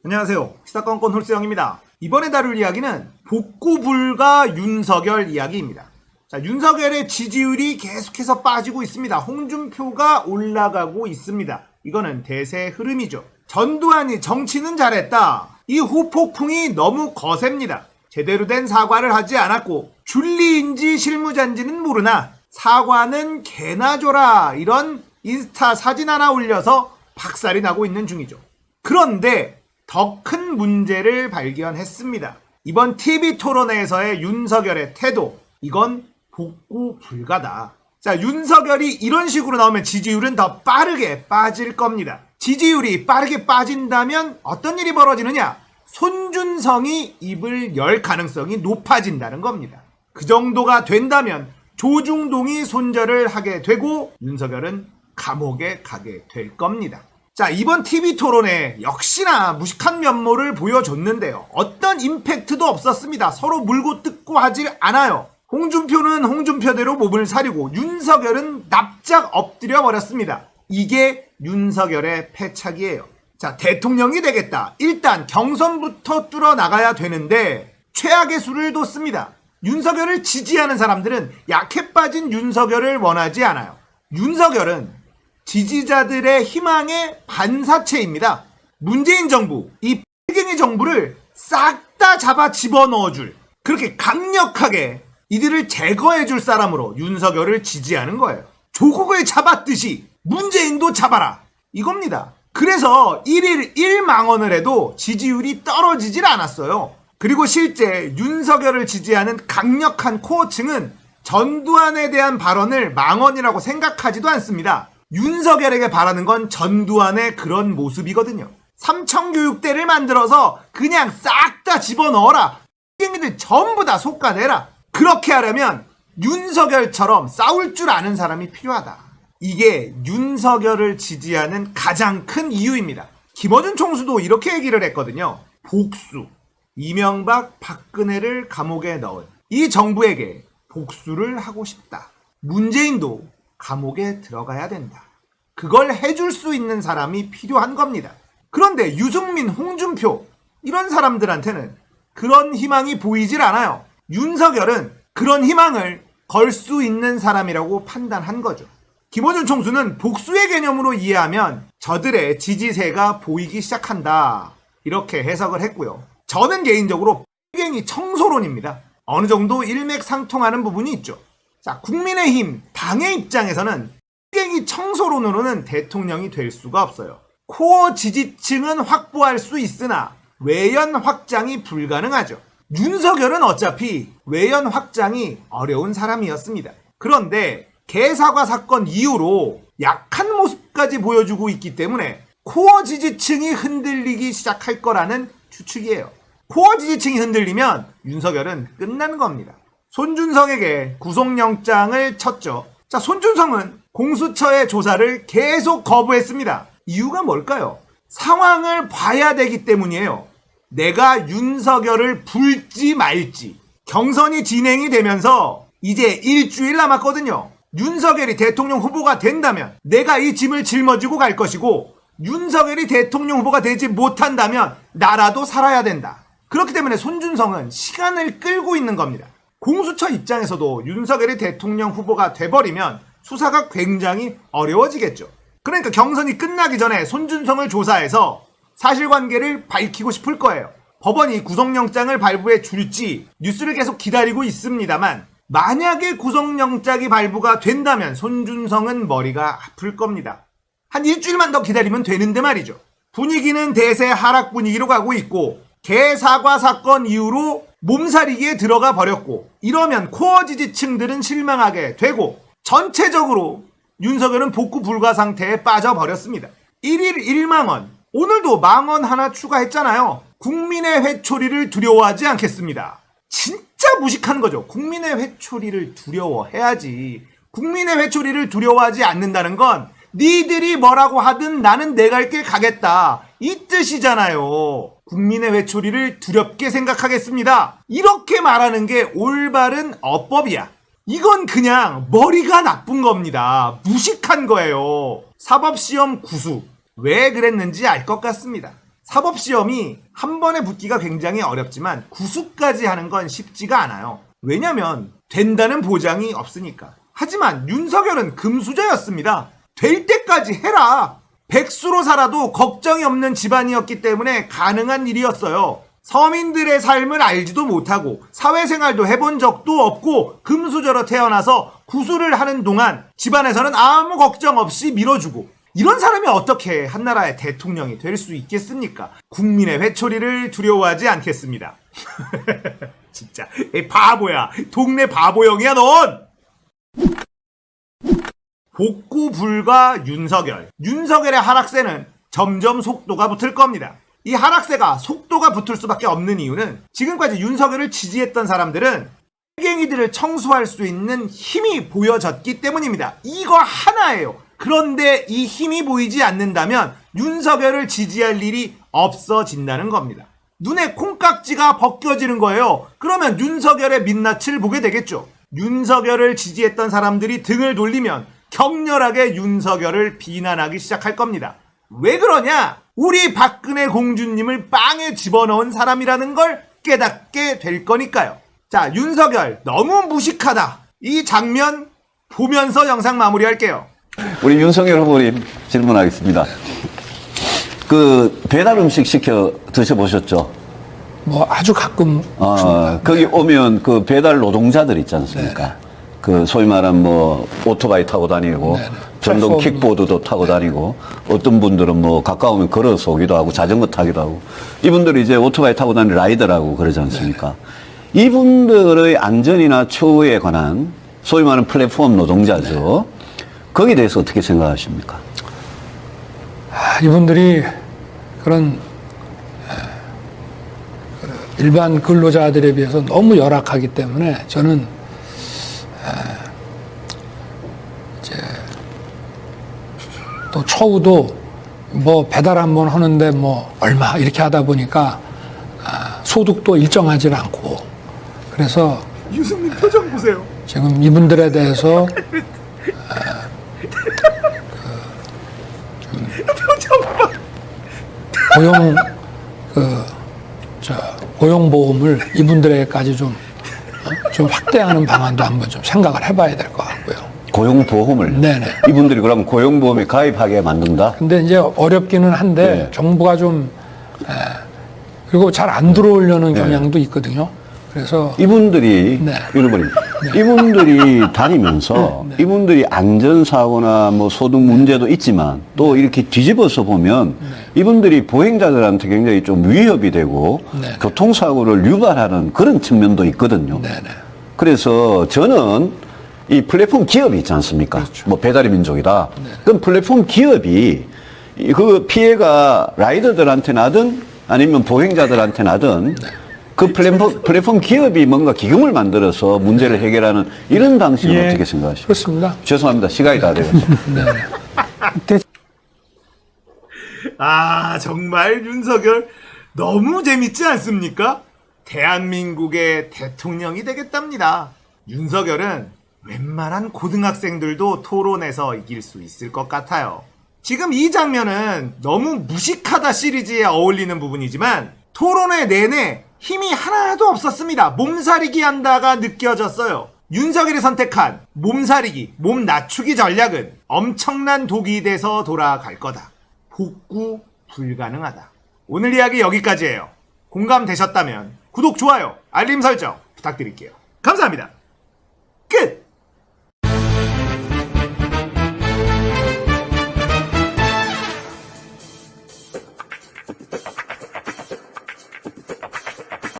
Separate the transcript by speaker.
Speaker 1: 안녕하세요. 시사건건 홀수영입니다. 이번에 다룰 이야기는 복구 불가 윤석열 이야기입니다. 자, 윤석열의 지지율이 계속해서 빠지고 있습니다. 홍준표가 올라가고 있습니다. 이거는 대세의 흐름이죠. 전두환이 정치는 잘했다. 이 후폭풍이 너무 거셉니다. 제대로 된 사과를 하지 않았고 줄리인지 실무자인지는 모르나 사과는 개나 줘라 이런 인스타 사진 하나 올려서 박살이 나고 있는 중이죠. 그런데 더 큰 문제를 발견했습니다. 이번 TV 토론회에서의 윤석열의 태도, 이건 복구 불가다. 자, 윤석열이 이런 식으로 나오면 지지율은 더 빠르게 빠질 겁니다. 지지율이 빠르게 빠진다면 어떤 일이 벌어지느냐? 손준성이 입을 열 가능성이 높아진다는 겁니다. 그 정도가 된다면 조중동이 손절을 하게 되고 윤석열은 감옥에 가게 될 겁니다. 자, 이번 TV 토론에 역시나 무식한 면모를 보여줬는데요. 어떤 임팩트도 없었습니다. 서로 물고 뜯고 하질 않아요. 홍준표는 홍준표대로 몸을 사리고 윤석열은 납작 엎드려 버렸습니다. 이게 윤석열의 패착이에요. 자, 대통령이 되겠다. 일단 경선부터 뚫어나가야 되는데 최악의 수를 뒀습니다. 윤석열을 지지하는 사람들은 약해 빠진 윤석열을 원하지 않아요. 윤석열은 지지자들의 희망의 반사체입니다. 문재인 정부, 이 폐갱이 정부를 싹 다 잡아 집어넣어줄, 그렇게 강력하게 이들을 제거해줄 사람으로 윤석열을 지지하는 거예요. 조국을 잡았듯이 문재인도 잡아라, 이겁니다. 그래서 1일 1망언을 해도 지지율이 떨어지질 않았어요. 그리고 실제 윤석열을 지지하는 강력한 코어층은 전두환에 대한 발언을 망언이라고 생각하지도 않습니다. 윤석열에게 바라는 건 전두환의 그런 모습이거든요. 삼청교육대를 만들어서 그냥 싹 다 집어넣어라. 땡이들 전부 다 솎아내라. 그렇게 하려면 윤석열처럼 싸울 줄 아는 사람이 필요하다. 이게 윤석열을 지지하는 가장 큰 이유입니다. 김어준 총수도 이렇게 얘기를 했거든요. 복수. 이명박, 박근혜를 감옥에 넣은 이 정부에게 복수를 하고 싶다. 문재인도 감옥에 들어가야 된다. 그걸 해줄 수 있는 사람이 필요한 겁니다. 그런데 유승민, 홍준표 이런 사람들한테는 그런 희망이 보이질 않아요. 윤석열은 그런 희망을 걸 수 있는 사람이라고 판단한 거죠. 김어준 총수는 복수의 개념으로 이해하면 저들의 지지세가 보이기 시작한다, 이렇게 해석을 했고요. 저는 개인적으로 폐갱이 청소론입니다. 어느 정도 일맥상통하는 부분이 있죠. 자, 국민의힘 당의 입장에서는 폐갱이 청소론으로는 대통령이 될 수가 없어요. 코어 지지층은 확보할 수 있으나 외연 확장이 불가능하죠. 윤석열은 어차피 외연 확장이 어려운 사람이었습니다. 그런데 개사과 사건 이후로 약한 모습까지 보여주고 있기 때문에 코어 지지층이 흔들리기 시작할 거라는 추측이에요. 코어 지지층이 흔들리면 윤석열은 끝나는 겁니다. 손준성에게 구속영장을 쳤죠. 자, 손준성은 공수처의 조사를 계속 거부했습니다. 이유가 뭘까요? 상황을 봐야 되기 때문이에요. 내가 윤석열을 불지 말지. 경선이 진행이 되면서 이제 일주일 남았거든요. 윤석열이 대통령 후보가 된다면 내가 이 짐을 짊어지고 갈 것이고, 윤석열이 대통령 후보가 되지 못한다면 나라도 살아야 된다. 그렇기 때문에 손준성은 시간을 끌고 있는 겁니다. 공수처 입장에서도 윤석열이 대통령 후보가 돼버리면 수사가 굉장히 어려워지겠죠. 그러니까 경선이 끝나기 전에 손준성을 조사해서 사실관계를 밝히고 싶을 거예요. 법원이 구속영장을 발부해 줄지 뉴스를 계속 기다리고 있습니다만, 만약에 구속영장이 발부가 된다면 손준성은 머리가 아플 겁니다. 한 일주일만 더 기다리면 되는데 말이죠. 분위기는 대세 하락 분위기로 가고 있고, 개사과 사건 이후로 몸살이기에 들어가 버렸고, 이러면 코어 지지층들은 실망하게 되고 전체적으로 윤석열은 복구 불가 상태에 빠져버렸습니다. 1일 1망언, 오늘도 망언 하나 추가했잖아요. 국민의 회초리를 두려워하지 않겠습니다. 진짜 무식한 거죠. 국민의 회초리를 두려워해야지. 국민의 회초리를 두려워하지 않는다는 건 니들이 뭐라고 하든 나는 내 갈 길 가겠다, 이 뜻이잖아요. 국민의 회초리를 두렵게 생각하겠습니다, 이렇게 말하는 게 올바른 어법이야. 이건 그냥 머리가 나쁜 겁니다. 무식한 거예요. 사법시험 구수. 왜 그랬는지 알 것 같습니다. 사법시험이 한 번에 붙기가 굉장히 어렵지만 구수까지 하는 건 쉽지가 않아요. 왜냐면 된다는 보장이 없으니까. 하지만 윤석열은 금수저였습니다. 될 때까지 해라. 백수로 살아도 걱정이 없는 집안이었기 때문에 가능한 일이었어요. 서민들의 삶을 알지도 못하고 사회생활도 해본 적도 없고 금수저로 태어나서 구수를 하는 동안 집안에서는 아무 걱정 없이 밀어주고, 이런 사람이 어떻게 한나라의 대통령이 될 수 있겠습니까? 국민의 회초리를 두려워하지 않겠습니다. 진짜 바보야. 동네 바보형이야 넌. 복구 불가 윤석열. 윤석열의 하락세는 점점 속도가 붙을 겁니다. 이 하락세가 속도가 붙을 수밖에 없는 이유는 지금까지 윤석열을 지지했던 사람들은 갱이들을 청소할 수 있는 힘이 보여졌기 때문입니다. 이거 하나예요. 그런데 이 힘이 보이지 않는다면 윤석열을 지지할 일이 없어진다는 겁니다. 눈에 콩깍지가 벗겨지는 거예요. 그러면 윤석열의 민낯을 보게 되겠죠. 윤석열을 지지했던 사람들이 등을 돌리면 격렬하게 윤석열을 비난하기 시작할 겁니다. 왜 그러냐? 우리 박근혜 공주님을 빵에 집어넣은 사람이라는 걸 깨닫게 될 거니까요. 자, 윤석열 너무 무식하다. 이 장면 보면서 영상 마무리할게요.
Speaker 2: 우리 윤석열 후보님 질문하겠습니다. 그 배달 음식 시켜 드셔보셨죠?
Speaker 3: 뭐 아주 가끔.
Speaker 2: 거기 오면 그 배달 노동자들 있지 않습니까?
Speaker 3: 네.
Speaker 2: 그 소위 말하는 뭐 오토바이 타고 다니고
Speaker 3: 네.
Speaker 2: 전동
Speaker 3: 플랫폼.
Speaker 2: 킥보드도 타고 다니고 어떤 분들은 뭐 가까우면 걸어서 오기도 하고 자전거 타기도 하고, 이분들이 이제 오토바이 타고 다니는 라이더라고 그러지 않습니까? 네. 이분들의 안전이나 처우에 관한 소위 말하는 플랫폼 노동자죠. 네. 거기에 대해서 어떻게 생각하십니까?
Speaker 3: 이분들이 그런 일반 근로자들에 비해서 너무 열악하기 때문에 저는 이제 또 처우도 뭐 배달 한번 하는데 뭐 얼마 이렇게 하다 보니까 소득도 일정하지 않고, 그래서
Speaker 1: 유승민 표정 보세요.
Speaker 3: 지금 이분들에 대해서 고용보험을 이분들에게까지 좀 확대하는 방안도 한번 좀 생각을 해봐야 될 것 같고요.
Speaker 2: 고용보험을?
Speaker 3: 네네.
Speaker 2: 이분들이 그럼 고용보험에 가입하게 만든다?
Speaker 3: 근데 이제 어렵기는 한데,
Speaker 2: 네.
Speaker 3: 정부가 좀, 그리고 잘 안 들어오려는 경향도 있거든요. 그래서.
Speaker 2: 이분들이,
Speaker 3: 네.
Speaker 2: 잃어버린, 이분들이 다니면서
Speaker 3: 네.
Speaker 2: 이분들이 안전사고나 뭐 소득 문제도 있지만 또 이렇게 뒤집어서 보면 이분들이 보행자들한테 굉장히 좀 위협이 되고
Speaker 3: 네.
Speaker 2: 교통사고를 유발하는 그런 측면도 있거든요.
Speaker 3: 네네.
Speaker 2: 그래서 저는 이 플랫폼 기업이 있지 않습니까?
Speaker 3: 그렇죠.
Speaker 2: 뭐 배달의 민족이다. 그럼 플랫폼 기업이 그 피해가 라이더들한테 나든 아니면 보행자들한테 나든 그 플랫폼 기업이 뭔가 기금을 만들어서 문제를 해결하는 이런 방식은
Speaker 3: 예,
Speaker 2: 어떻게 생각하십니까?
Speaker 3: 그렇습니다.
Speaker 2: 죄송합니다. 시간이 다 돼가지고.
Speaker 1: 아, 정말 윤석열 너무 재밌지 않습니까? 대한민국의 대통령이 되겠답니다. 윤석열은 웬만한 고등학생들도 토론에서 이길 수 있을 것 같아요. 지금 이 장면은 너무 무식하다 시리즈에 어울리는 부분이지만 토론회 내내 힘이 하나도 없었습니다. 몸살이기 한다가 느껴졌어요. 윤석열이 선택한 몸살이기, 몸 낮추기 전략은 엄청난 독이 돼서 돌아갈 거다. 복구 불가능하다. 오늘 이야기 여기까지예요. 공감되셨다면 구독, 좋아요, 알림 설정 부탁드릴게요. 감사합니다. 끝!